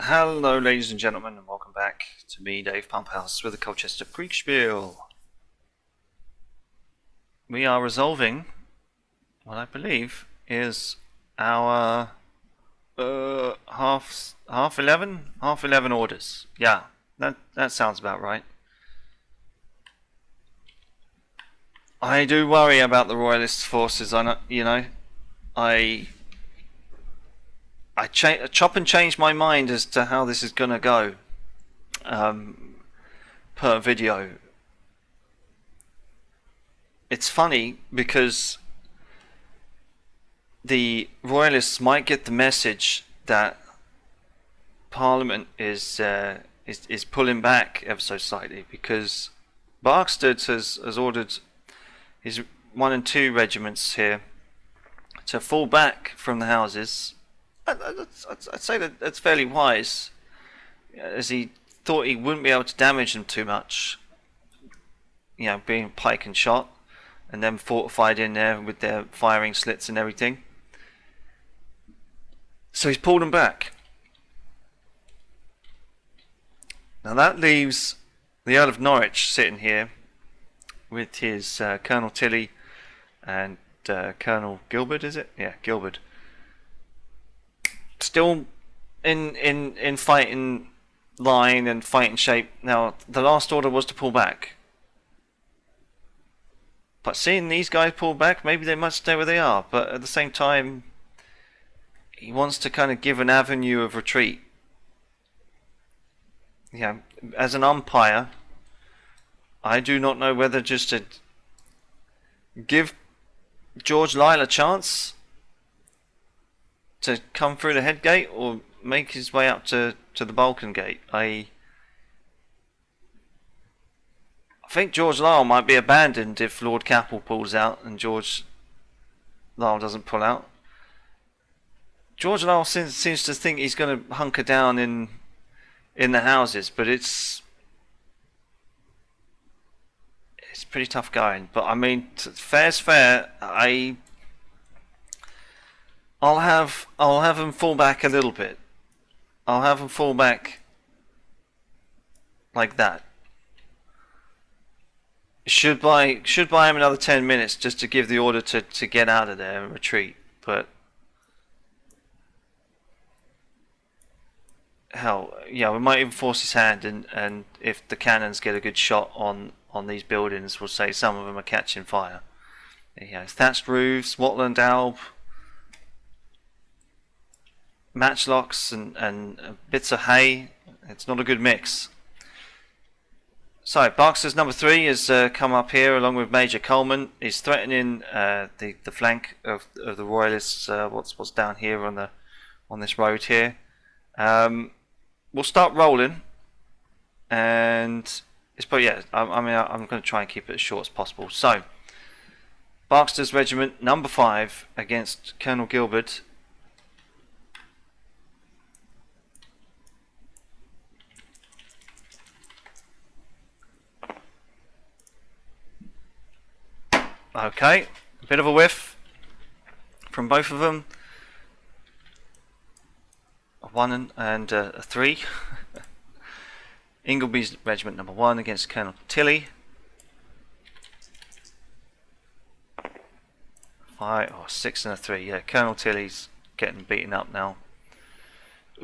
Hello ladies and gentlemen, and welcome back to me, Dave Pumphouse, with the Colchester Kriegsspiel. We are resolving what I believe is our half 11 orders. Yeah, that sounds about right. I do worry about the Royalist forces. I chop and change my mind as to how this is gonna go per video. It's funny because the Royalists might get the message that Parliament is pulling back ever so slightly, because Barksted has ordered his 1 and 2 regiments here to fall back from the houses. I'd say that that's fairly wise, as he thought he wouldn't be able to damage them too much, being pike and shot, and then fortified in there with their firing slits and everything. So he's pulled them back. Now that leaves the Earl of Norwich sitting here with his Colonel Tilly and Colonel Gilbert, is it? Yeah, Gilbert. Still in fighting line and fighting shape. Now the last order was to pull back, but seeing these guys pull back, maybe they might stay where they are. But at the same time, he wants to kind of give an avenue of retreat. As an umpire, I do not know whether just to give George Lisle a chance to come through the head gate or make his way up to the Balkan gate. I think George Lisle might be abandoned if Lord Capell pulls out and George Lisle doesn't pull out. George Lisle seems to think he's going to hunker down in the houses, but it's pretty tough going. But I mean, fair's fair. I'll have him fall back a little bit. I'll have him fall back like that. Should buy him another 10 minutes just to give the order to get out of there and retreat. But hell, we might even force his hand, and if the cannons get a good shot on these buildings, we'll say some of them are catching fire. Thatched roofs, watland alb, matchlocks and bits of hay. It's not a good mix. So Barks's number 3 has come up here along with Major Coleman. He's threatening the flank of the Royalists. What's down here on this road here. We'll start rolling, and it's probably I'm going to try and keep it as short as possible. So Barks's regiment number 5 against Colonel Gilbert. Okay, a bit of a whiff from both of them. A 1 and a 3. Ingleby's regiment number 1 against Colonel Tilly. 6 and a 3. Yeah, Colonel Tilly's getting beaten up now.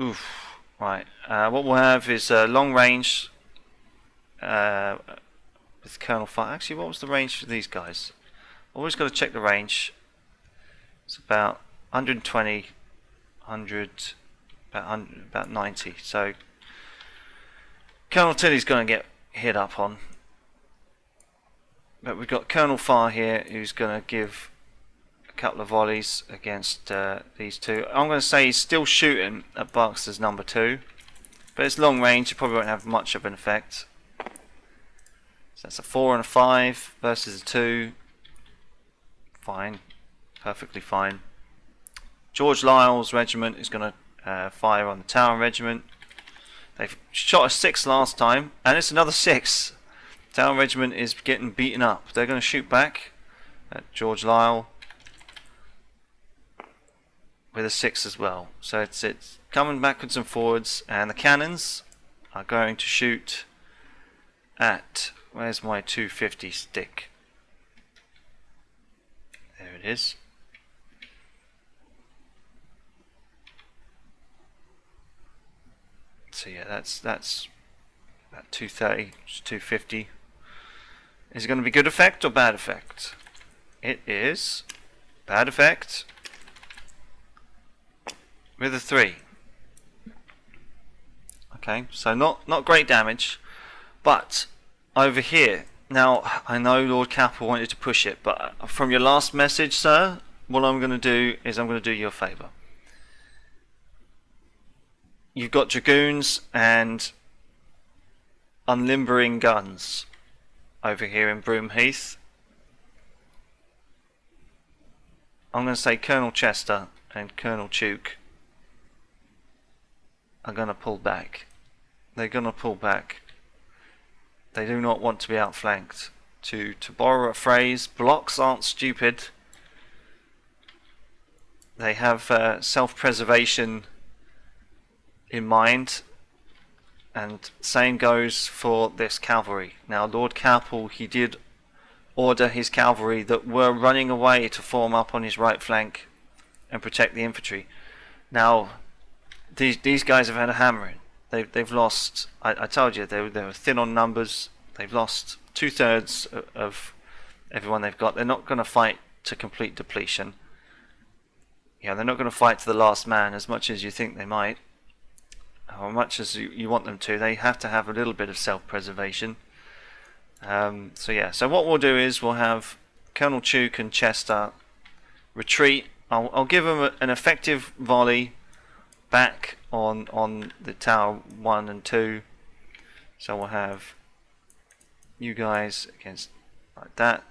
Oof. Right. What we'll have is long range with Colonel 5. Actually, what was the range for these guys? Always got to check the range. It's about 120, 100, about 90. So Colonel Tilly's going to get hit up on. But we've got Colonel Farr here, who's going to give a couple of volleys against these two. I'm going to say he's still shooting at Barks's number 2, but it's long range. It probably won't have much of an effect. So that's a 4 and a 5 versus a 2. Fine, perfectly fine. George Lisle's regiment is going to fire on the Tower regiment. They've shot a 6 last time, and it's another 6. Tower regiment is getting beaten up. They're going to shoot back at George Lisle with a 6 as well. So it's coming backwards and forwards, and the cannons are going to shoot at, where's my 250 stick? There it is. So yeah, that's about 230, 250. Is it going to be good effect or bad effect? It is bad effect with a 3. Okay, so not great damage, but over here, now I know Lord Capell wanted to push it, but from your last message, sir, what I'm going to do is I'm going to do you a favour. You've got dragoons and unlimbering guns over here in Broomheath. I'm going to say Colonel Chester and Colonel Tuke are going to pull back. They're going to pull back. They do not want to be outflanked. To borrow a phrase, blocks aren't stupid. They have self-preservation in mind, and same goes for this cavalry. Now Lord Capell, he did order his cavalry that were running away to form up on his right flank and protect the infantry. Now these guys have had a hammering. They've lost, I told you, they were thin on numbers. They've lost 2/3 of everyone they've got. They're not going to fight to complete depletion. Yeah, they're not going to fight to the last man as much as you think they might, or much as you want them to. They have to have a little bit of self-preservation. So yeah, so what we'll do is we'll have Colonel Tuke and Chester retreat. I'll give them an effective volley back on the tower 1 and 2. So we'll have you guys against like that.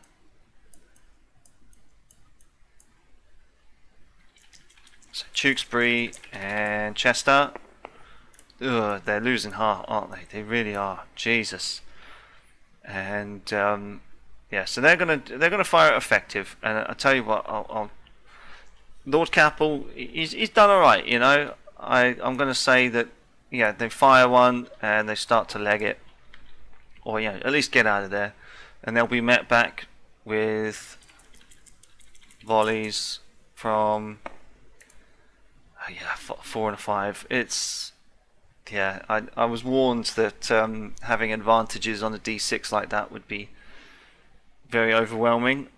So Tewkesbury and Chester. Ugh, they're losing heart, aren't they? They really are. Jesus. And yeah, so they're gonna fire it effective. And I tell you what, Lord Capell, he's done all right. You know, I'm gonna say that. Yeah, they fire one and they start to leg it, or yeah, at least get out of there, and they'll be met back with volleys from 4 and a 5. It's yeah, I was warned that having advantages on a d6 like that would be very overwhelming.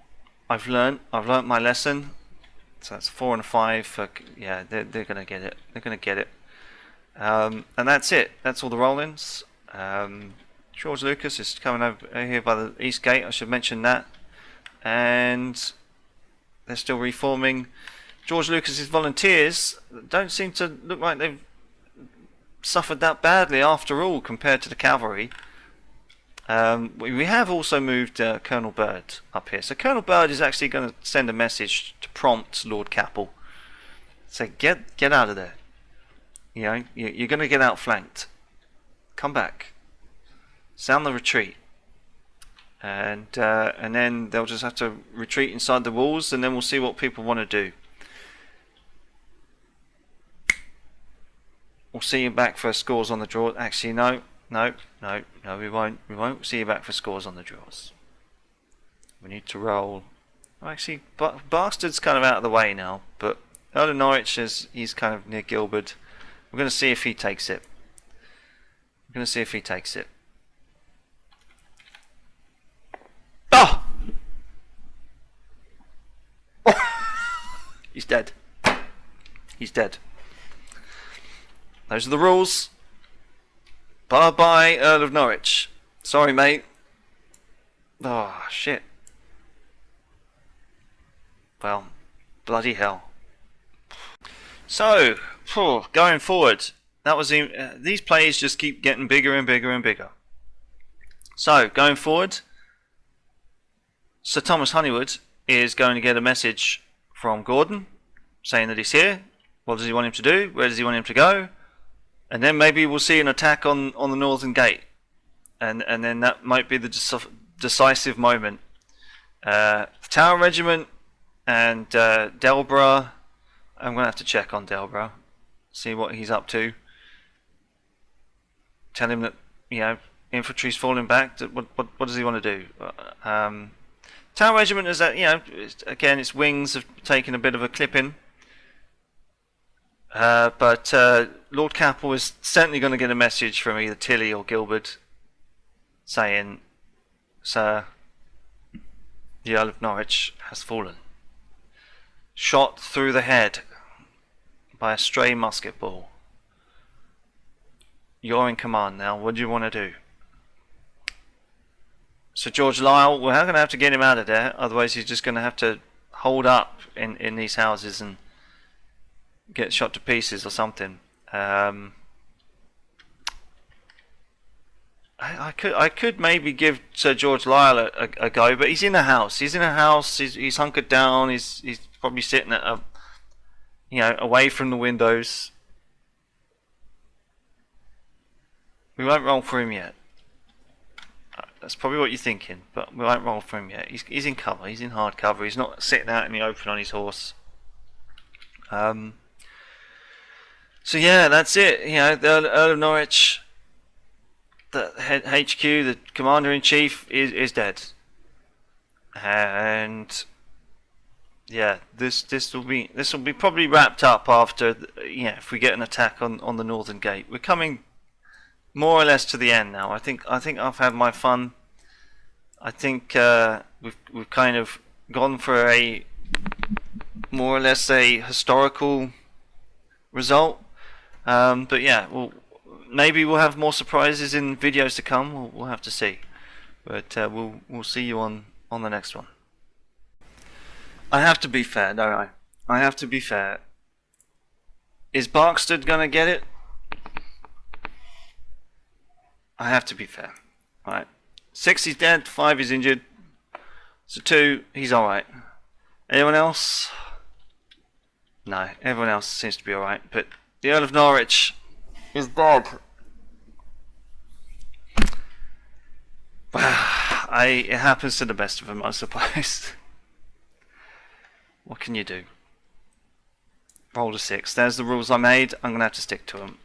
I've learnt my lesson. So that's 4 and a 5 for, yeah, they're gonna get it. They're gonna get it. And that's it. That's all the roll-ins. George Lucas is coming over here by the east gate. I should mention that. And they're still reforming. George Lucas's volunteers don't seem to look like they've suffered that badly after all compared to the cavalry. We have also moved Colonel Bird up here. So Colonel Bird is actually going to send a message to prompt Lord Capell. Say, get out of there. You know, you're going to get outflanked. Come back. Sound the retreat. And then they'll just have to retreat inside the walls, and then we'll see what people want to do. We'll see you back for scores on the draw. Actually, no, we won't. We won't see you back for scores on the draws. We need to roll. Actually, Bastard's kind of out of the way now, but Earl of Norwich he's kind of near Gilbert. We're going to see if he takes it. Oh! He's dead. Those are the rules. Bye-bye, Earl of Norwich. Sorry, mate. Oh, shit. Well, bloody hell. So, going forward, that was these plays just keep getting bigger and bigger and bigger. So, going forward, Sir Thomas Honeywood is going to get a message from Gordon saying that he's here. What does he want him to do? Where does he want him to go? And then maybe we'll see an attack on the northern gate, and then that might be the decisive moment. Tower Regiment and Delborough. I'm going to have to check on Delborough. see what he's up to. Tell him that, you know, infantry's falling back. What does he want to do? Town Regiment is that, you know, again, its wings have taken a bit of a clipping. But Lord Capell is certainly going to get a message from either Tilly or Gilbert saying, "Sir, the Earl of Norwich has fallen. Shot through the head by a stray musket ball. You're in command now. What do you want to do?" So George Lisle, we're going to have to get him out of there. Otherwise he's just going to have to hold up in these houses and get shot to pieces or something. I could maybe give Sir George Lisle a go, but he's in a house. He's in a house. He's hunkered down. He's probably sitting at a, you know, away from the windows. We won't roll for him yet. That's probably what you're thinking, but we won't roll for him yet. He's in cover. He's in hard cover. He's not sitting out in the open on his horse. So yeah, that's it. You know, the Earl of Norwich, the head HQ, the commander-in-chief is dead, and yeah, this will be probably wrapped up after, you know, if we get an attack on the northern gate. We're coming more or less to the end now. I think I've had my fun. I think we've kind of gone for a more or less a historical result. But yeah, maybe we'll have more surprises in videos to come. We'll have to see. But we'll see you on the next one. I have to be fair, don't I? I have to be fair. Is Barkstead gonna get it? I have to be fair. Right. 6, he's dead. 5, he's injured. So 2, he's alright. Anyone else? No, everyone else seems to be alright. But the Earl of Norwich is dead. It happens to the best of them, I suppose. What can you do? Rolled a 6. There's the rules I made. I'm going to have to stick to them.